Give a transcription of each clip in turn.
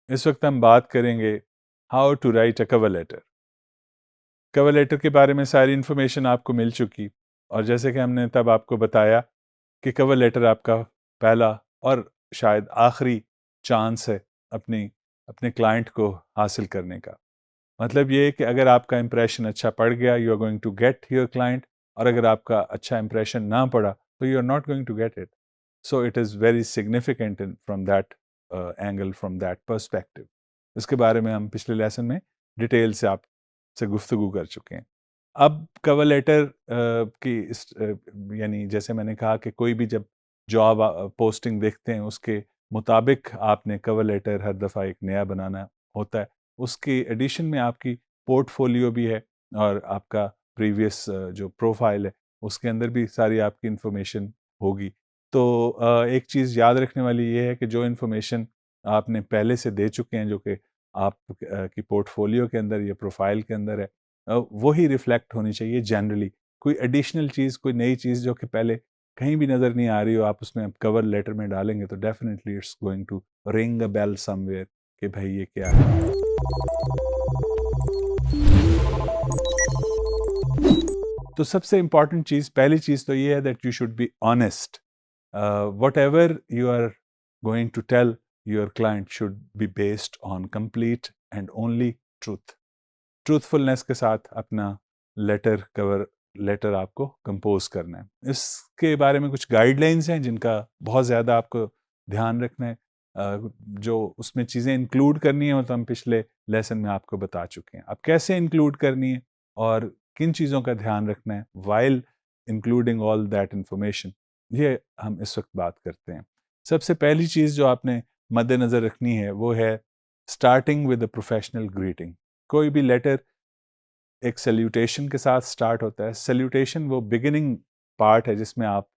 इस वक्त हम बात करेंगे how to write a cover letter. Cover letter के बारे में सारी इन्फॉर्मेशन आपको मिल चुकी, और जैसे कि हमने तब आपको बताया कि कवर लेटर आपका पहला और शायद आखिरी चांस है अपनी अपने क्लाइंट को हासिल करने का। मतलब ये है कि अगर आपका इंप्रेशन अच्छा पड़ गया, you are going to get your client, और अगर आपका अच्छा इंप्रेशन ना पड़ा तो you are not going to get it. So it is very significant from that angle, from that perspective. इसके बारे में हम पिछले लेसन में डिटेल से आपसे गुफ्तगू कर चुके हैं। अब कवर लेटर की यानी जैसे मैंने कहा कि कोई भी जब जॉब पोस्टिंग देखते हैं उसके मुताबिक आपने कवर लेटर हर दफ़ा एक नया बनाना होता है। उसके एडिशन में आपकी पोर्टफोलियो भी है, और आपका प्रीवियस जो प्रोफाइल है उसके अंदर भी सारी आपकी इंफॉर्मेशन होगी। तो एक चीज़ याद रखने वाली ये है कि जो इंफॉर्मेशन आपने पहले से दे चुके हैं, जो कि आप की पोर्टफोलियो के अंदर या प्रोफाइल के अंदर है, वही रिफ्लेक्ट होनी चाहिए जनरली। कोई एडिशनल चीज़, कोई नई चीज़ जो कि पहले कहीं भी नज़र नहीं आ रही हो, आप उसमें कवर लेटर में डालेंगे तो definitely it's going to ring a bell somewhere कि भाई ये क्या है। तो सबसे इंपॉर्टेंट चीज़, पहली चीज़ तो ये है that you should be honest. Whatever you are going to tell your client should be based on complete and only truth. Truthfulness के साथ अपना कवर लेटर आपको कंपोज करना है। इसके बारे में कुछ गाइडलाइंस हैं जिनका बहुत ज़्यादा आपको ध्यान रखना है। जो उसमें चीज़ें इंक्लूड करनी है वो तो हम पिछले लेसन में आपको बता चुके हैं। अब कैसे इंक्लूड करनी है और किन चीज़ों का ध्यान रखना है while including all that information, ये हम इस वक्त बात करते हैं। सबसे पहली चीज़ जो आपने मद्देनज़र रखनी है वो है starting with a professional greeting. कोई भी लेटर एक सल्यूटेशन के साथ स्टार्ट होता है। सल्यूटेशन वो बिगिनिंग पार्ट है जिसमें आप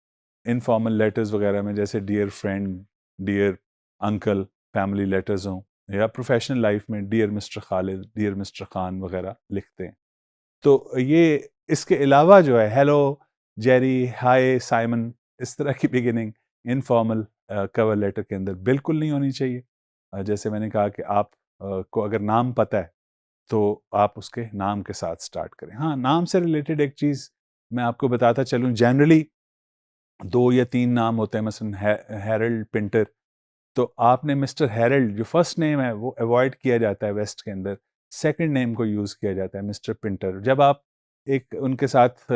इनफॉर्मल लेटर्स वगैरह में, जैसे dear friend, dear uncle, family letters हों, या प्रोफेशनल लाइफ में dear mister Khalid, dear mister Khan वगैरह लिखते हैं। तो ये इसके अलावा जो है हेलो जेरी, हाय साइमन, इस तरह की बिगिनिंग इनफॉर्मल कवर लेटर के अंदर बिल्कुल नहीं होनी चाहिए। जैसे मैंने कहा कि आप को अगर नाम पता है तो आप उसके नाम के साथ स्टार्ट करें। हाँ, नाम से रिलेटेड एक चीज़ मैं आपको बताता चलूँ। जनरली 2 या 3 नाम होते हैं, मसलन हैरल्ड, पिंटर। तो आपने मिस्टर हैरल्ड जो फर्स्ट नेम है वो अवॉइड किया जाता है वेस्ट के अंदर, सेकंड नेम को यूज़ किया जाता है मिस्टर पिंटर। जब आप एक उनके साथ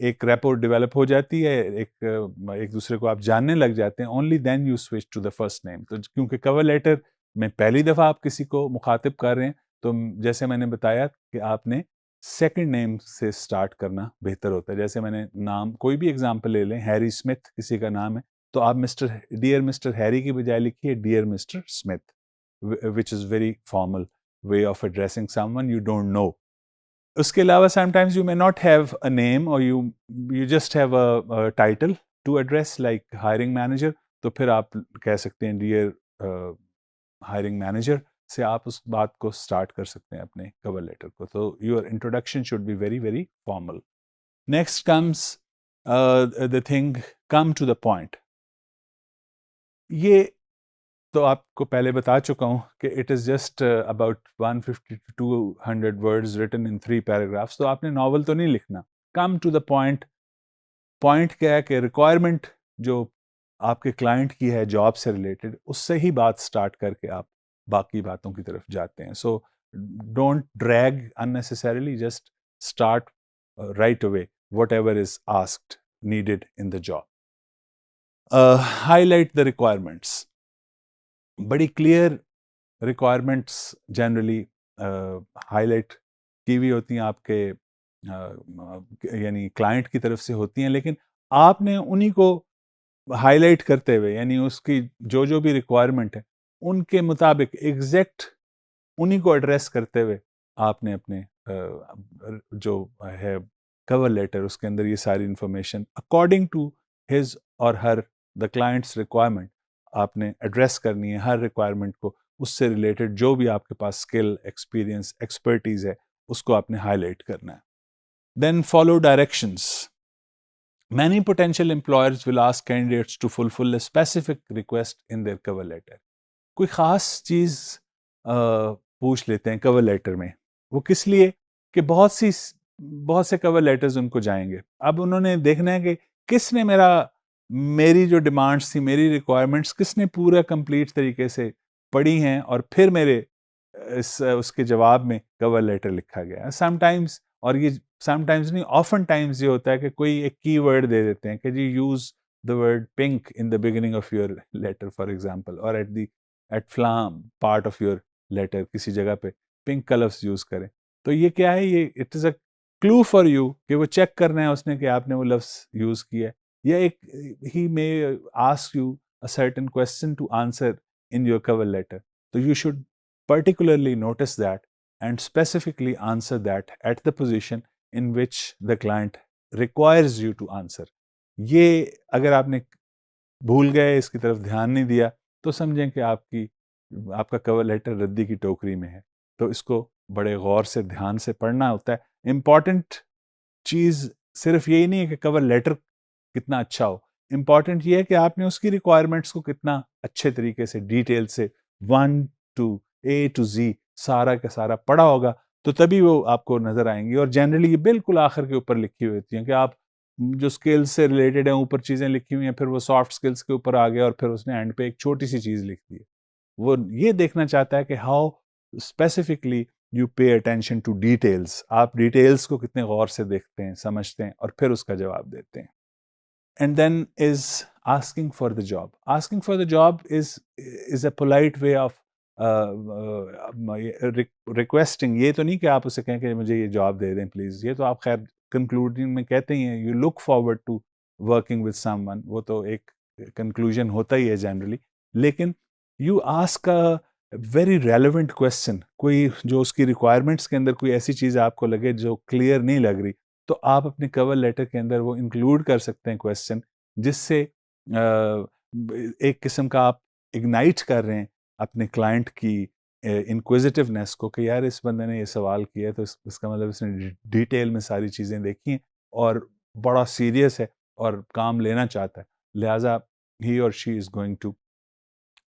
एक रैपो डेवलप हो जाती है, एक दूसरे को आप जानने लग जाते हैं, only then you switch to the first name. तो क्योंकि कवर लेटर में पहली दफ़ा आप किसी को मुखातिब कर रहे हैं, तो जैसे मैंने बताया कि आपने सेकंड नेम से स्टार्ट करना बेहतर होता है। जैसे मैंने नाम, कोई भी एग्जांपल ले लें, हैरी स्मिथ किसी का नाम है, तो आप डियर मिस्टर हैरी की बजाय लिखिए dear Mr Smith, which is very formal way of addressing someone you don't know. उसके अलावा sometimes you may not have a name, और you just have a title to address, like hiring manager. तो फिर आप कह सकते हैं dear hiring manager से आप उस बात को स्टार्ट कर सकते हैं अपने कवर लेटर को। तो your introduction should be very very formal. Next comes the thing, come to the point. ये तो आपको पहले बता चुका हूँ कि it is just about 150 to 200 words written in 3 paragraphs. तो आपने नॉवल तो नहीं लिखना। Come to the point. Point क्या है कि रिक्वायरमेंट जो आपके क्लाइंट की है जॉब से रिलेटेड, उससे ही बात स्टार्ट करके आप बाकी बातों की तरफ जाते हैं। So don't drag unnecessarily, just start right away what ever is asked, needed in the job. Highlight the requirements. बड़ी क्लियर रिक्वायरमेंट्स जनरली हाईलाइट की हुई होती हैं आपके यानी क्लाइंट की तरफ से होती हैं, लेकिन आपने उन्हीं को हाईलाइट करते हुए, यानी उसकी जो जो भी रिक्वायरमेंट है उनके मुताबिक एग्जैक्ट उन्हीं को एड्रेस करते हुए आपने अपने जो है कवर लेटर, उसके अंदर ये सारी इंफॉर्मेशन अकॉर्डिंग टू हिज और हर द क्लाइंट्स रिक्वायरमेंट आपने एड्रेस करनी है। हर रिक्वायरमेंट को, उससे रिलेटेड जो भी आपके पास स्किल, एक्सपीरियंस, एक्सपर्टीज है, उसको आपने हाईलाइट करना है। Then follow directions. Many potential employers will ask candidates to fulfill a specific request in their cover letter. कोई ख़ास चीज़ पूछ लेते हैं कवर लेटर में। वो किस लिए कि बहुत से कवर लेटर्स उनको जाएंगे। अब उन्होंने देखना है कि किसने मेरी जो डिमांड्स थी, मेरी रिक्वायरमेंट्स किसने पूरा कंप्लीट तरीके से पढ़ी हैं और फिर मेरे उसके जवाब में कवर लेटर लिखा गया। समटाइम्स, और ये समटाइम्स नहीं, ऑफन टाइम्स ये होता है कि कोई एक कीवर्ड दे देते हैं कि जी use the word pink in the beginning of your letter for example, और at flam part of your letter किसी जगह पे पिंक कलर्स यूज करें। तो ये क्या है, ये it is a clue for you कि वो चेक करना है उसने कि आपने वो लफ्ज यूज किया है। या एक ही may ask you a certain question to answer in your cover letter, तो you should particularly notice that and specifically answer that at the position in which the client requires you to answer. ये अगर आपने भूल गए, इसकी तरफ ध्यान नहीं दिया, तो समझें कि आपका कवर लेटर रद्दी की टोकरी में है। तो इसको बड़े गौर से, ध्यान से पढ़ना होता है। इम्पॉर्टेंट चीज़ सिर्फ यही नहीं है कि कवर लेटर कितना अच्छा हो, इम्पॉर्टेंट ये है कि आपने उसकी रिक्वायरमेंट्स को कितना अच्छे तरीके से, डिटेल से, 1 टू A टू Z सारा का सारा पढ़ा होगा, तो तभी वो आपको नजर आएंगी। और जनरली ये बिल्कुल आखिर के ऊपर लिखी हुई होती हैं कि आप जो स्किल्स से रिलेटेड है ऊपर चीजें लिखी हुई हैं, फिर वो सॉफ्ट स्किल्स के ऊपर आ गया और फिर उसने एंड पे एक छोटी सी चीज लिख दी है। वो ये देखना चाहता है कि how specifically you pay attention to details, आप डिटेल्स को कितने गौर से देखते हैं, समझते हैं और फिर उसका जवाब देते हैं। And then is asking for the job. Asking for the job is a polite way of requesting. ये तो नहीं कि आप उसे कहें कि मुझे ये जॉब दे दें प्लीज, ये तो आप खैर कंक्लूडिंग में कहते ही हैं, you look forward to working with someone, वो तो एक कंक्लूजन होता ही है जनरली। लेकिन you ask a very relevant question, कोई जो उसकी रिक्वायरमेंट्स के अंदर कोई ऐसी चीज़ आपको लगे जो क्लियर नहीं लग रही, तो आप अपने कवर लेटर के अंदर वो इंक्लूड कर सकते हैं क्वेश्चन, जिससे एक किस्म का आप इग्नाइट कर रहे हैं अपने क्लाइंट की इंक्विजिटिवनेस को कि यार इस बंदे ने ये सवाल किया है, तो इसका मतलब इसने डिटेल में सारी चीज़ें देखी हैं और बड़ा सीरियस है और काम लेना चाहता है, लिहाजा ही और she is going to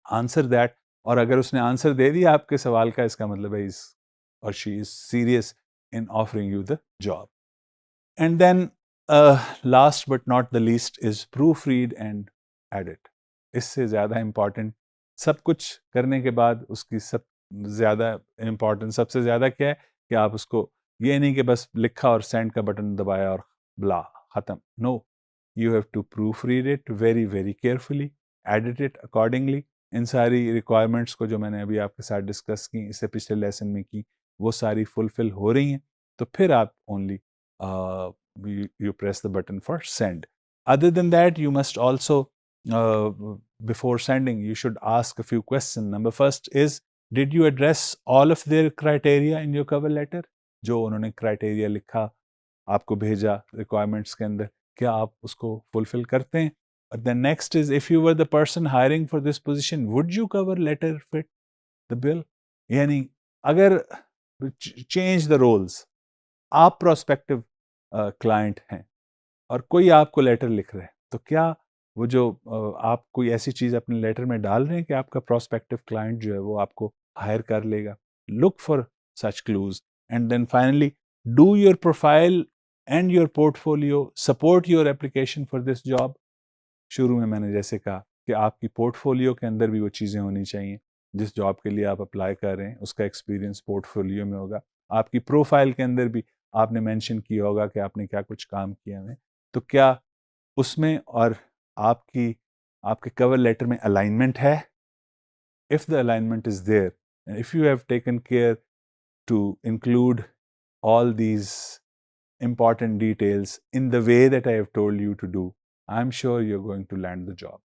answer that. और अगर उसने आंसर दे दिया आपके सवाल का, इसका मतलब है इस और she is serious in offering you the job. And then last but not the least is proofread and edit. इससे ज़्यादा इम्पॉर्टेंट, सब कुछ करने के बाद उसकी सबसे ज़्यादा क्या है कि आप उसको, ये नहीं कि बस लिखा और सेंड का बटन दबाया और ब्ला ख़त्म। No, you have to proofread it very very carefully, edit it accordingly. इन सारी रिक्वायरमेंट्स को जो मैंने अभी आपके साथ डिस्कस की, इससे पिछले लेसन में की, वो सारी फुलफिल हो रही हैं, तो फिर आप only you press the button for send. Other than that, you must also, before sending, you should ask a few questions. Number first is, did you address all of their criteria in your cover letter? जो उन्होंने criteria लिखा, आपको भेजा requirements के अंदर, क्या आप उसको fulfill करते हैं? The next is, if you were the person hiring for this position, would you cover letter fit the bill? यानी अगर change the roles, आप प्रोस्पेक्टिव क्लाइंट हैं और कोई आपको लेटर लिख रहा है, तो क्या वो जो आप कोई ऐसी चीज़ अपने लेटर में डाल रहे हैं कि आपका प्रोस्पेक्टिव क्लाइंट जो है वो आपको हायर कर लेगा? Look for such clues. And then finally, do your profile and your portfolio support your application for this job? शुरू में मैंने जैसे कहा कि आपकी पोर्टफोलियो के अंदर भी वो चीज़ें होनी चाहिए, जिस जॉब के लिए आप अप्लाई कर रहे हैं उसका एक्सपीरियंस पोर्टफोलियो में होगा। आपकी प्रोफाइल के अंदर भी आपने मेंशन किया होगा कि आपने क्या कुछ काम किया है, तो क्या उसमें और आपके कवर लेटर में अलाइनमेंट है? If the alignment is there, and if you have taken care to include all these important details in the way that I have told you to do, I'm sure you're going to land the job.